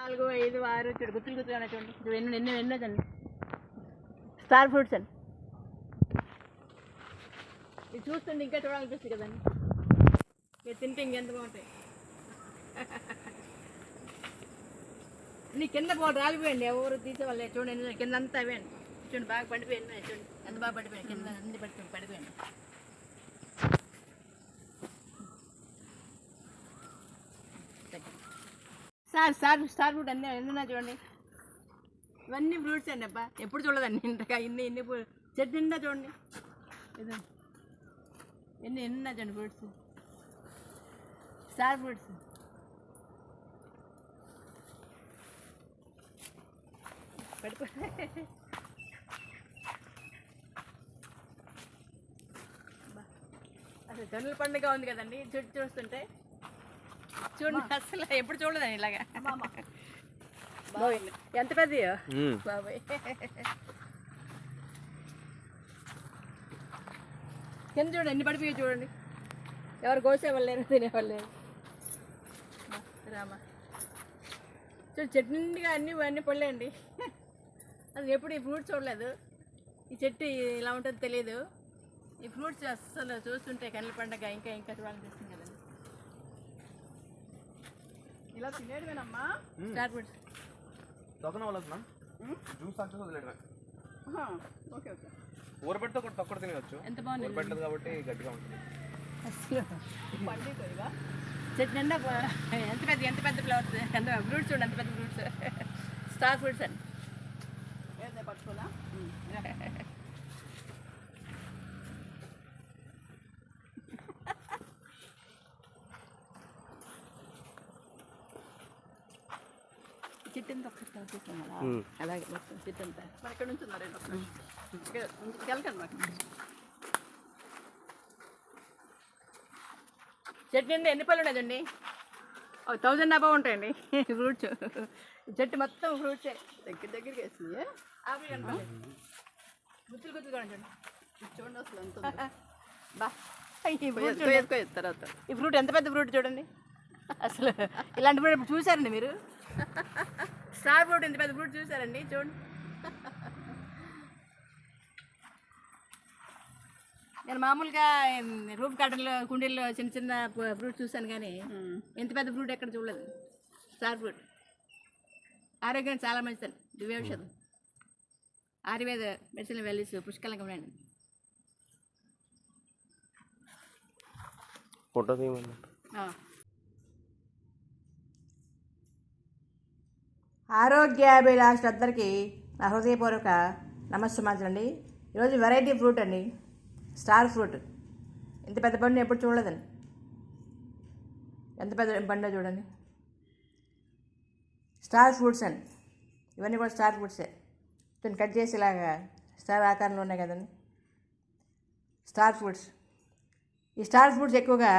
4, 5, 6 చూడు గుత్తులు గుత్తులు చూడండి. చూడు ఎన్ని ఎన్నోదండి స్టార్ ఫ్రూట్స్ అండి. ఇది చూస్తుంటే ఇంకా చూడాలనిపిస్తుంది కదండి. ఇది తింటే ఇంకెంత బాగుంటాయి. నీ కింద రాలిపోయండి, ఎవరు తీసేవాళ్ళే. చూడండి కింద అంతా అవేయండి. చూడండి బాగా పడిపోయింది. చూడండి ఎంత బాగా పడిపోయాయి, కింద అన్ని పడిపోయింది. స్టార్ ఫ్రూట్ అన్నీ ఎన్నున్నా చూడండి. ఇవన్నీ ఫ్రూట్స్ అండి. అబ్బా ఎప్పుడు చూడదండి ఇంతగా ఇన్ని చెట్టు నిండా చూడండి. ఎన్నున్నా చూడండి ఫ్రూట్స్, స్టార్ ఫ్రూట్స్. పడిపో అసలు జొన్నల పండుగ ఉంది కదండి. చెట్టు చూస్తుంటే చూడండి, అసలు ఎప్పుడు చూడదండి ఇలాగా. ఎంత పెద్దయో బాబాయ్. కింద చూడండి ఎన్ని పడిపోయి చూడండి. ఎవరు కోసేవాళ్ళు లేరు, తినేవాళ్ళు లేరు. రామా చూడు చెట్టు నిండుగా అన్నీ పడలేండి. అసలు ఎప్పుడు ఈ ఫ్రూట్స్ చూడలేదు. ఈ చెట్టు ఇలా ఉంటుందో తెలియదు. ఈ ఫ్రూట్స్ అస్సలు చూస్తుంటే కళ్ళ పండగ ఇంకా చూడాలనిపిస్తుంది కదండి. ఇలా తినేడువేనమ్మా స్టార్ ఫ్రూట్స్. Okay okay. ఊరబెడితే ఒకటి తక్కువ తినవచ్చు. ఎంత బాగుంది ఊరబెట్టదు కాబట్టి గట్టిగా ఉంటుంది. చెట్టు నిండా ఎంత పెద్ద ఫ్లవర్స్, ఎంత ఫ్రూట్స్ చూడండి, ఎంత పెద్ద ఫ్రూట్స్. స్టార్ ఫ్రూట్స్ అండి. పట్టుకోదా చెట్టు అంతా ఒక్కసారి చూసాం కదా, అలాగే మొత్తం చెట్టు అంతా. మరి ఎక్కడ నుంచి ఉన్నారు వెళ్ళకండి మాకు. చెట్టు నిండా ఎన్ని పళ్ళు ఉన్నాయండి? 1000 అబౌవ్ ఉంటాయండి ఫ్రూట్స్. చెట్టు మొత్తం ఫ్రూట్సే. దగ్గరికి వేసింది. ఆపిల్ కనపడలేదు. గుత్తులు చూడండి. చూడండి అసలు ఎంత బా. తర్వాత ఈ ఫ్రూట్ ఎంత పెద్ద ఫ్రూట్ చూడండి. అసలు ఇలాంటి ఫ్రూట్ ఇప్పుడు చూసారండి మీరు? స్టార్ ఫ్రూట్ ఇంత పెద్ద ఫ్రూట్ చూసారండి? చూడండి. నేను మామూలుగా రూఫ్ గార్డెన్లో కుండీల్లో చిన్న ఫ్రూట్స్ చూసాను, కానీ ఇంత పెద్ద ఫ్రూట్ ఎక్కడ చూడలేదు. స్టార్ ఫ్రూట్ ఆరోగ్యానికి చాలా మంచిదండి. దివ్యౌషధం, ఆయుర్వేద మెడిసిన్ వాల్యూస్ పుష్కలంగా ఉన్నాయండి. ఆరోగ్యాభిలాషులందరికీ నా హృదయపూర్వక నమస్సుమాంజలండి. ఈరోజు వెరైటీ ఫ్రూట్ అండి, స్టార్ ఫ్రూట్. ఇంత పెద్ద పండు ఎప్పుడు చూడలేదండి. ఎంత పెద్ద పండు చూడండి. స్టార్ ఫ్రూట్స్ అండి. ఇవన్నీ కూడా స్టార్ ఫ్రూట్సే. దీన్ని కట్ చేసి ఇలాగా స్టార్ ఆకారంలో ఉన్నాయి కదండి, స్టార్ ఫ్రూట్స్. ఈ స్టార్ ఫ్రూట్స్ ఎక్కువగా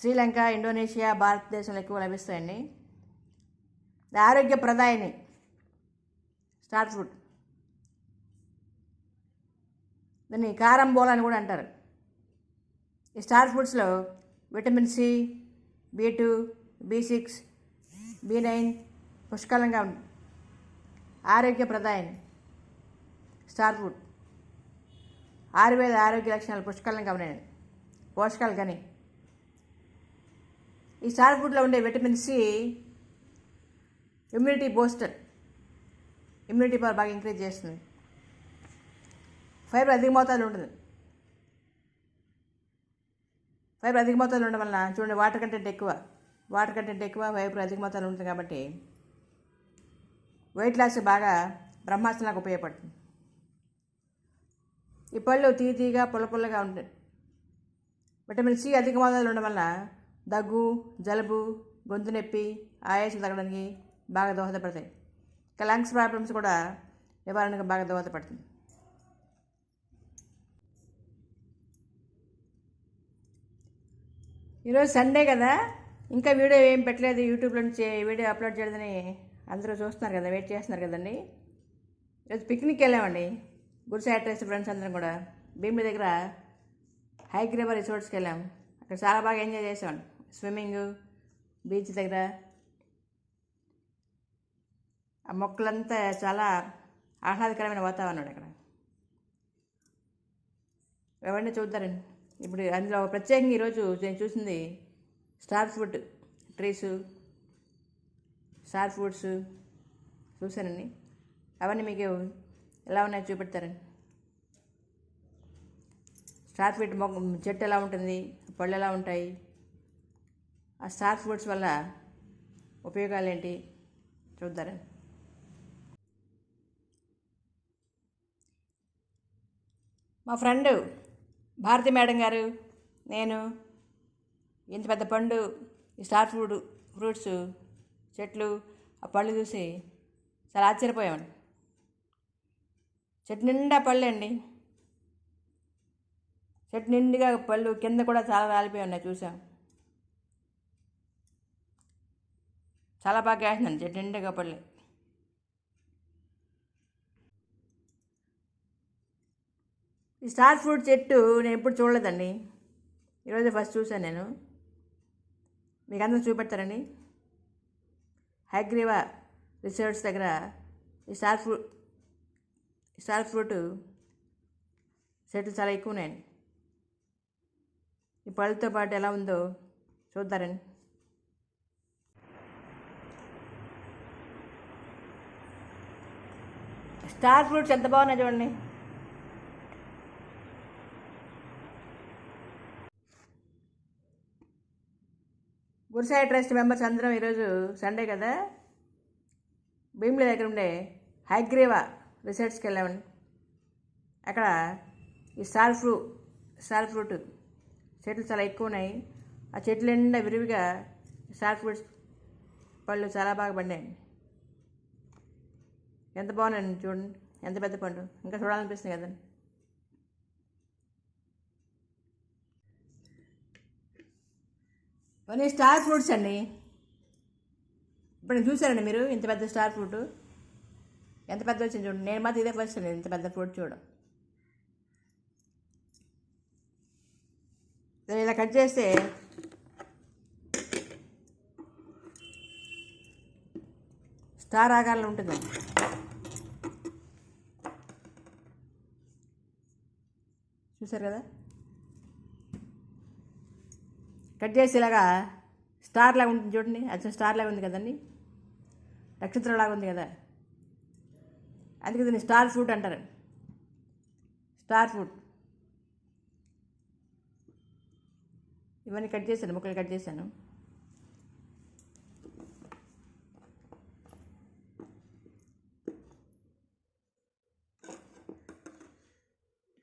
శ్రీలంక, ఇండోనేషియా, భారతదేశంలో ఎక్కువ లభిస్తాయండి. ఆరోగ్య ప్రదాయిని స్టార్ ఫ్రూట్. దీన్ని కారంబోలా అని కూడా అంటారు. ఈ star ఫ్రూట్స్లో vitamin C, B2, B6, B9 పుష్కలంగా ఉంది. ఆరోగ్య ప్రదాయిని స్టార్ ఫ్రూట్. ఆయుర్వేద ఆరోగ్య లక్షణాలు పుష్కలంగా ఉన్నాయండి. పోషకాలు కానీ ఈ స్టార్ ఫ్రూట్లో ఉండే vitamin C immunity booster, immunity power బాగా ఇంక్రీజ్ చేస్తుంది. ఫైబర్ అధిక మోతాదులో ఉంటుంది. ఫైబర్ అధిక మోతాదులో ఉండడం వలన చూడండి, వాటర్ కంటెంట్ ఎక్కువ, ఫైబర్ అధిక మోతాదులో ఉంటుంది కాబట్టి వెయిట్ లాస్ బాగా బ్రహ్మాస్త్రంలాగా ఉపయోగపడుతుంది. ఈ పళ్ళు తీగా పుల్లగా ఉంటాయి. విటమిన్ సి అధిక మోతాదులో ఉండడం వల్ల దగ్గు, జలుబు, గొంతు నొప్పి, ఆయాసం తగ్గడానికి బాగా దోహదపడతాయి. ఇంకా లంగ్స్ ప్రాబ్లమ్స్ కూడా నివారణకు బాగా దోహదపడుతుంది. ఈరోజు సండే కదా, ఇంకా వీడియో ఏం పెట్టలేదు. యూట్యూబ్లో నుంచి వీడియో అప్లోడ్ చేయలేదని అందరూ చూస్తున్నారు కదా, వెయిట్ చేస్తున్నారు కదండి. ఈరోజు పిక్నిక్ వెళ్ళామండి, గుడ్స్ యాట్రేస్ ఫ్రెండ్స్ అందరం కూడా. భీమిలి దగ్గర హైగ్రీవర్ రిసార్ట్స్కి వెళ్ళాము. అక్కడ చాలా బాగా ఎంజాయ్ చేసామండి. స్విమ్మింగ్, బీచ్ దగ్గర ఆ మొక్కలంతా చాలా ఆహ్లాదకరమైన వాతావరణం ఇక్కడ. ఎవరిని చూద్దారండి. ఇప్పుడు అందులో ప్రత్యేకంగా ఈరోజు నేను చూసింది star fruit trees, star fruits చూశానండి. అవన్నీ మీకు ఎలా ఉన్నాయో చూపెడతారండి. స్టార్ ఫ్రూట్ చెట్టు ఎలా ఉంటుంది, పళ్ళు ఎలా ఉంటాయి, ఆ స్టార్ ఫ్రూట్స్ వల్ల ఉపయోగాలు ఏంటి చూద్దారండి. మా ఫ్రెండ్ భారతి మేడం గారు, నేను ఇంత పెద్ద పండు ఈ స్టార్ ఫ్రూట్స్ చెట్లు ఆ పళ్ళు చూసి చాలా ఆశ్చర్యపోయామండి. చెట్టు నిండా పళ్ళు అండి. చెట్టు నిండుగా పళ్ళు, కింద కూడా చాలా రాలిపోయి ఉన్నాయి చూసాం. చాలా బాగా కాసిందండి చెట్టు నిండుగా పళ్ళు. ఈ స్టార్ ఫ్రూట్ చెట్టు నేను ఎప్పుడు చూడలేదండి, ఈరోజు ఫస్ట్ చూశాను నేను. మీకు అందరూ చూపెడతారండి. హైగ్రీవా రిసార్ట్స్ దగ్గర ఈ స్టార్ ఫ్రూట్ చెట్లు చాలా ఎక్కువ ఉన్నాయండి. ఈ పళ్ళతో పాటు ఎలా ఉందో చూద్దారండి. స్టార్ ఫ్రూట్స్ ఎంత బాగున్నాయి చూడండి. గురుసాయి ట్రస్ట్ మెంబర్స్ అందరం ఈరోజు సండే కదా, భీమిలి దగ్గర ఉండే హైగ్రీవా రిసార్ట్స్కి వెళ్ళామండి. అక్కడ ఈ స్టార్ ఫ్రూట్ చెట్లు చాలా ఎక్కువ ఉన్నాయి. ఆ చెట్లు నిండా విరివిగా స్టార్ ఫ్రూట్స్ పళ్ళు చాలా బాగా పండాయండి. ఎంత బాగున్నాయండి చూడండి, ఎంత పెద్ద పండు, ఇంకా చూడాలనిపిస్తుంది కదండి. ఇవన్నీ స్టార్ ఫ్రూట్స్ అండి. ఇప్పుడు చూసారండి మీరు ఇంత పెద్ద స్టార్ ఫ్రూట్ ఎంత పెద్ద వచ్చింది చూడండి. నేను మాత్రం ఇదే ఫస్ట్ అండి ఇంత పెద్ద ఫ్రూట్ చూడడం. ఇలా కట్ చేస్తే స్టార్ ఆకారంలో ఉంటుందండి. చూసారు కదా, కట్ చేసి ఇలాగా స్టార్ లాగా ఉంటుంది చూడండి. అది స్టార్ లాగా ఉంది కదండి, నక్షత్రం లాగా ఉంది కదా, అందుకే దీన్ని స్టార్ ఫ్రూట్ అంటారు. స్టార్ ఫ్రూట్ ఇవన్నీ కట్ చేశాను, ముక్కలు కట్ చేశాను.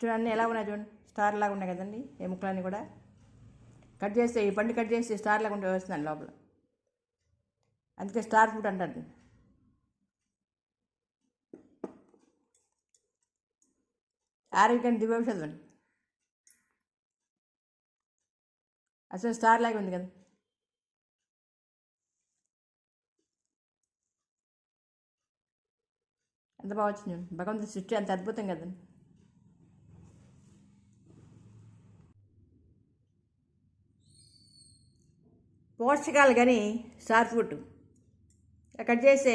చూడండి ఎలా ఉన్నాయి చూడండి, స్టార్ లాగా ఉన్నాయి కదండి ఈ ముక్కలన్నీ కూడా. కట్ చేస్తే ఈ పండు కట్ చేసి స్టార్ లాగా ఉంటే వస్తుందండి లోపల, అందుకే స్టార్ ఫ్రూట్ అంటారు. ఆరోగ్యానికి దివ్యౌషధం అండి. అసలు స్టార్ లాగా ఉంది కదా. ఎంత బాగా వచ్చింది, భగవంతుడి సృష్టి అంత అద్భుతం కదండి. పోషకాలు కానీ స్టార్ ఫ్రూట్ కట్ చేస్తే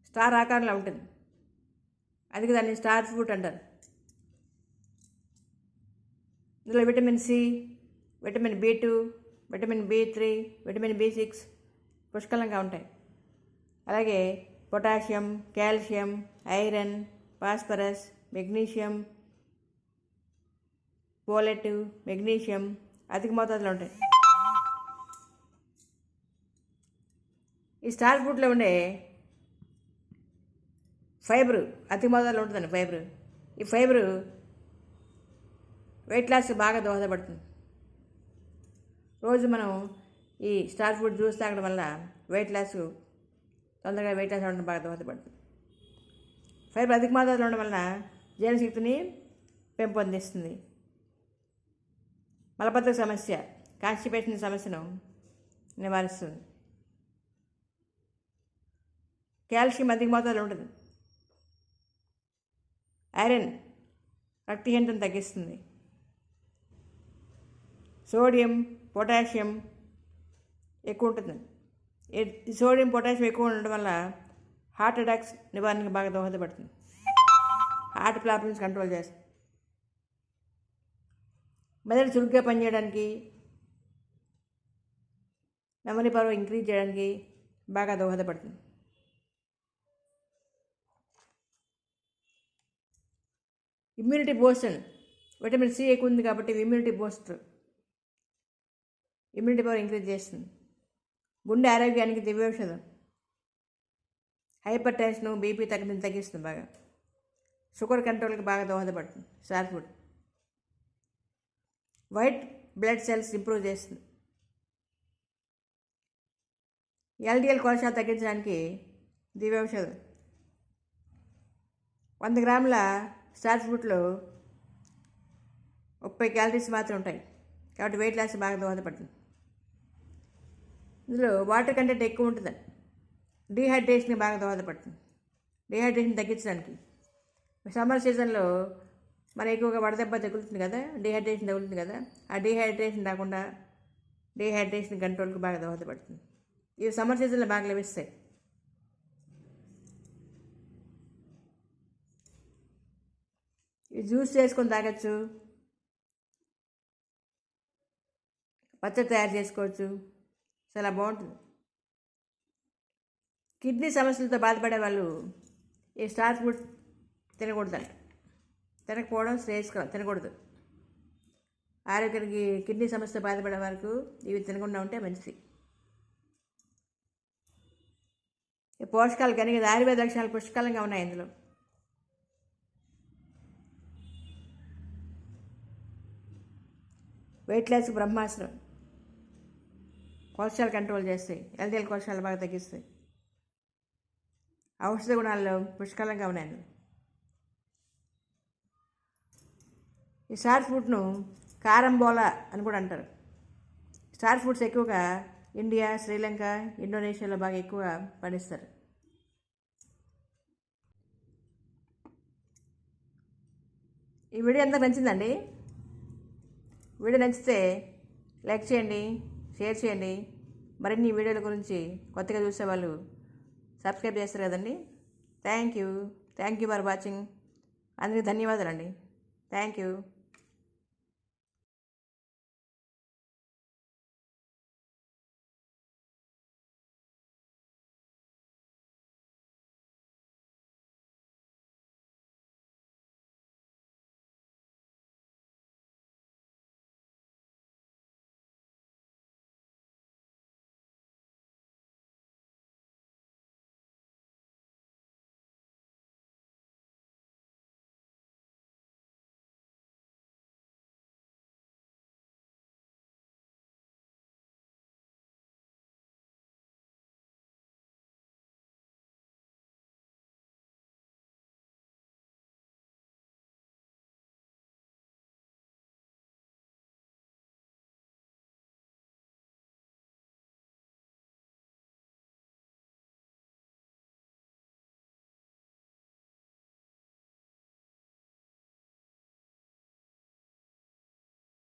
స్టార్ ఆకారంలో ఉంటుంది, అందుకే దాన్ని స్టార్ ఫ్రూట్ అంటారు. ఇందులో vitamin C, vitamin B2, vitamin B3, vitamin B6 పుష్కలంగా ఉంటాయి. అలాగే potassium, calcium, iron, phosphorus, magnesium, folate, magnesium అధిక మోతాదులో ఉంటాయి. ఈ స్టార్ ఫ్రూట్లో ఉండే ఫైబరు అతి మోతాదులో ఉంటుందండి. ఈ ఫైబరు వెయిట్ లాస్కి బాగా దోహదపడుతుంది. రోజు మనం ఈ స్టార్ ఫ్రూట్ జ్యూస్ తాగడం వల్ల తొందరగా వెయిట్ లాస్ అవ్వడం బాగా దోహదపడుతుంది. ఫైబర్ అధిక మోతాదులో ఉండడం వలన జీర్ణశక్తిని పెంపొందిస్తుంది. మలబద్ధక సమస్య, కాన్స్టిపేషన్ సమస్యను నివారిస్తుంది. కాల్షియం అధిక మోతాదులో ఉంటుంది. ఐరన్ రక్తహీనతను తగ్గిస్తుంది. సోడియం, పొటాషియం ఎక్కువ ఉంటుంది. సోడియం, పొటాషియం ఎక్కువ ఉండడం వల్ల హార్ట్ అటాక్స్ నివారణకు బాగా దోహదపడుతుంది. హార్ట్ ప్రాబ్లమ్స్ కంట్రోల్ చేస్తుంది. మెదడు చురుగ్గా పనిచేయడానికి, మెమరీ పవర్ ఇంక్రీజ్ చేయడానికి బాగా దోహదపడుతుంది. ఇమ్యూనిటీ బూస్టర్, విటమిన్ సి ఎక్కువ ఉంది కాబట్టి immunity booster, immunity power increase చేస్తుంది. గుండె ఆరోగ్యానికి దివ్యౌషధం. హైపర్ టెన్షన్, బీపీ తగ్గిస్తుంది బాగా. షుగర్ కంట్రోల్కి బాగా దోహదపడుతుంది star food. White blood cells improve చేస్తుంది. ఎల్డిఎల్ కొలెస్ట్రాల్ తగ్గించడానికి దివ్యౌషధం. 100 గ్రాముల స్టార్ ఫ్రూట్లో 30 క్యాలరీస్ మాత్రం ఉంటాయి కాబట్టి వెయిట్ లాస్ బాగా దోహదపడుతుంది. ఇందులో వాటర్ కంటెంట్ ఎక్కువ ఉంటుంది. డీహైడ్రేషన్కి బాగా దోహదపడుతుంది. డీహైడ్రేషన్ తగ్గించడానికి సమ్మర్ సీజన్లో మన ఎక్కువగా వడదెబ్బ తగులుతుంది కదా, డీహైడ్రేషన్ తగులుతుంది కదా, ఆ డీహైడ్రేషన్ రాకుండా డీహైడ్రేషన్ కంట్రోల్కి బాగా దోహదపడుతుంది. ఇవి సమ్మర్ సీజన్లో బాగా లభిస్తాయి. ఇవి జ్యూస్ చేసుకొని తాగొచ్చు, పచ్చడి తయారు చేసుకోవచ్చు, చాలా బాగుంటుంది. కిడ్నీ సమస్యలతో బాధపడే వాళ్ళు ఈ స్టార్ ఫుడ్ తినకూడదంట. తినకపోవడం శ్రేయస్కరం, తినకూడదు. ఆరోగ్యానికి కిడ్నీ సమస్య బాధపడే వరకు ఇవి తినకుండా ఉంటే మంచిది. ఈ పోషకాలు కనుక ఆయుర్వేద లక్షణాలు పుష్కలంగా ఉన్నాయి ఇందులో. వెయిట్ లాస్ బ్రహ్మాస్త్రం. కొలెస్ట్రాల్ కంట్రోల్ చేస్తాయి, ఎల్డిఎల్ కొలెస్ట్రాల్ బాగా తగ్గిస్తాయి. ఔషధ గుణాల్లో పుష్కలంగా ఉన్నాయి. ఈ స్టార్ ఫ్రూట్ను కారంబోలా అని కూడా అంటారు. స్టార్ ఫ్రూట్స్ ఎక్కువగా ఇండియా, శ్రీలంక, ఇండోనేషియాలో బాగా ఎక్కువ పండిస్తారు. ఈ వీడియో అంతా నచ్చిందండి. వీడియో నచ్చితే లైక్ చేయండి, షేర్ చేయండి. మరిన్ని వీడియోల గురించి కొత్తగా చూసేవాళ్ళు సబ్స్క్రైబ్ చేస్తారు కదండి. Thank you for watching. అందరికీ ధన్యవాదాలండి. Thank you.